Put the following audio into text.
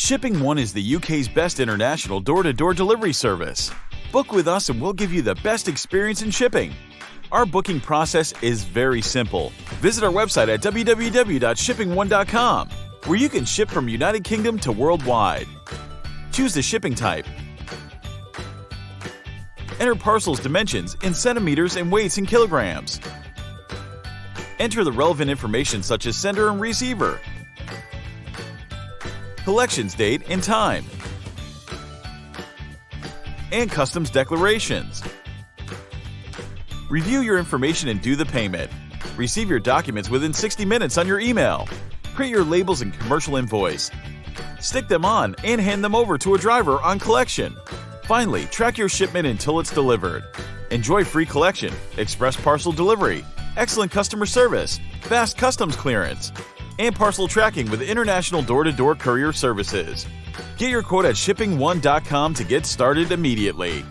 Shipping One is the UK's best international door-to-door delivery service. Book with us and we'll give you the best experience in shipping. Our booking process is very simple. Visit our website at www.shippingone.com, where you can ship from United Kingdom to worldwide. Choose the shipping type. Enter parcel's dimensions in centimeters and weights in kilograms. Enter the relevant information such as sender and receiver, collections date and time, and customs declarations. Review your information and do the payment. Receive your documents within 60 minutes on your email. Print your labels and commercial invoice. Stick them on and hand them over to a driver on collection. Finally, track your shipment until it's delivered. Enjoy free collection, express parcel delivery, excellent customer service, fast customs clearance, and parcel tracking with international door-to-door courier services. Get your quote at shippingone.com to get started immediately.